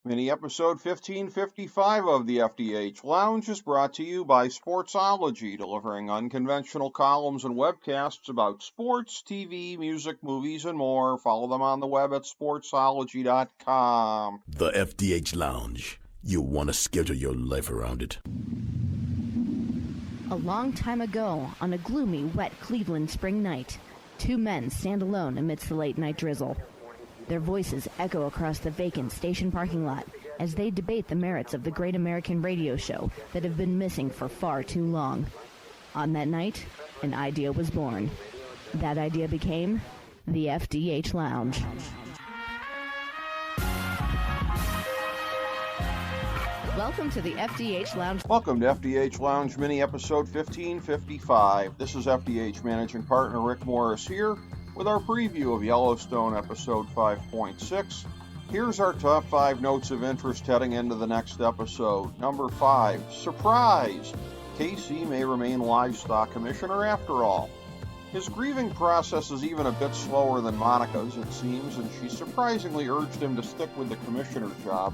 Mini episode 1555 of the FDH Lounge is brought to you by Sportsology, delivering unconventional columns and webcasts about sports, TV, music, movies, and more. Follow them on the web at sportsology.com. The FDH Lounge. You want to schedule your life around it. A long time ago, on a gloomy, wet Cleveland spring night, two men stand alone amidst the late-night drizzle. Their voices echo across the vacant station parking lot as they debate the merits of the great American radio show that have been missing for far too long. On that night, an idea was born. That idea became the FDH Lounge. Welcome to the FDH Lounge. Welcome to FDH Lounge mini episode 1555. This is FDH Managing Partner Rick Morris here with our preview of Yellowstone episode 5.6. Here's our top 5 notes of interest heading into the next episode. Number 5, surprise! Casey may remain livestock commissioner after all. His grieving process is even a bit slower than Monica's, it seems, and she surprisingly urged him to stick with the commissioner job.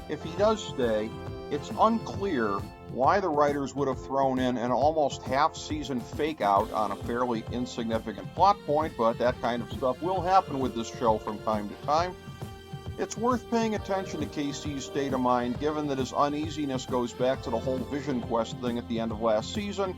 If he does stay, it's unclear why the writers would have thrown in an almost half-season fake-out on a fairly insignificant plot point, but that kind of stuff will happen with this show from time to time. It's worth paying attention to Casey's state of mind, given that his uneasiness goes back to the whole Vision Quest thing at the end of last season,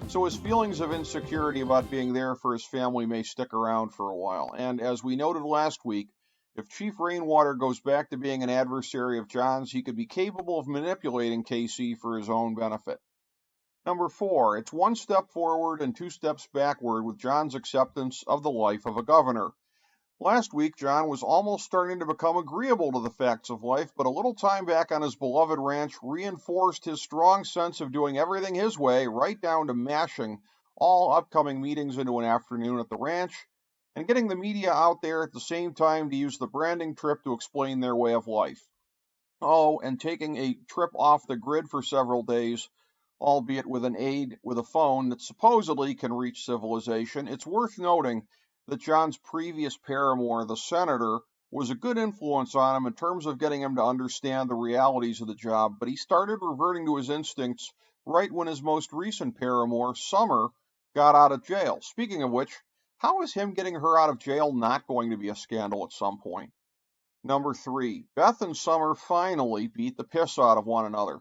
so his feelings of insecurity about being there for his family may stick around for a while. And as we noted last week, if Chief Rainwater goes back to being an adversary of John's, he could be capable of manipulating Casey for his own benefit. Number 4, it's one step forward and 2 steps backward with John's acceptance of the life of a governor. Last week, John was almost starting to become agreeable to the facts of life, but a little time back on his beloved ranch reinforced his strong sense of doing everything his way, right down to mashing all upcoming meetings into an afternoon at the ranch, and getting the media out there at the same time to use the branding trip to explain their way of life. Oh, and taking a trip off the grid for several days, albeit with an aid with a phone that supposedly can reach civilization. It's worth noting that John's previous paramour, the senator, was a good influence on him in terms of getting him to understand the realities of the job, but he started reverting to his instincts right when his most recent paramour, Summer, got out of jail. Speaking of which, how is him getting her out of jail not going to be a scandal at some point? Number 3, Beth and Summer finally beat the piss out of one another.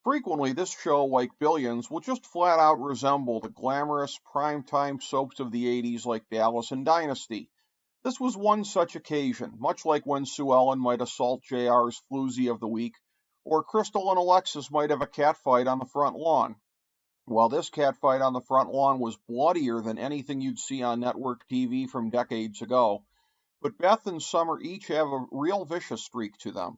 Frequently, this show, like Billions, will just flat out resemble the glamorous primetime soaps of the 80s like Dallas and Dynasty. This was one such occasion, much like when Sue Ellen might assault JR's floozy of the week, or Crystal and Alexis might have a catfight on the front lawn. Well, this catfight on the front lawn was bloodier than anything you'd see on network TV from decades ago, but Beth and Summer each have a real vicious streak to them.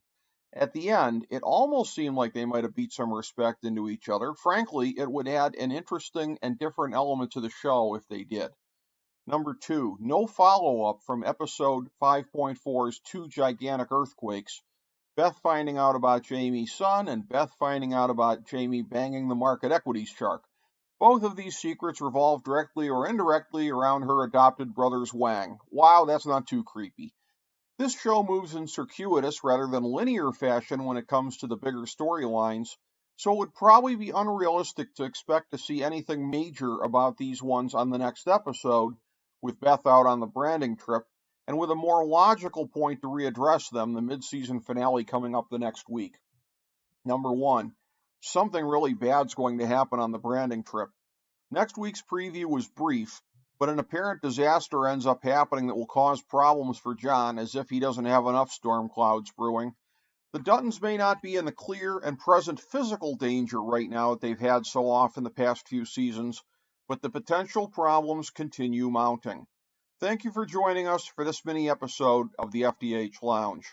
At the end, it almost seemed like they might have beat some respect into each other. Frankly, it would add an interesting and different element to the show if they did. Number 2, no follow-up from episode 5.4's 2 gigantic earthquakes. Beth finding out about Jamie's son, and Beth finding out about Jamie banging the market equities shark. Both of these secrets revolve directly or indirectly around her adopted brother's Wang. Wow, that's not too creepy. This show moves in circuitous rather than linear fashion when it comes to the bigger storylines, so it would probably be unrealistic to expect to see anything major about these ones on the next episode, with Beth out on the branding trip, and with a more logical point to readdress them, the mid-season finale coming up the next week. Number 1, something really bad's going to happen on the branding trip. Next week's preview was brief, but an apparent disaster ends up happening that will cause problems for John, as if he doesn't have enough storm clouds brewing. The Duttons may not be in the clear and present physical danger right now that they've had so often the past few seasons, but the potential problems continue mounting. Thank you for joining us for this mini episode of the FDH Lounge.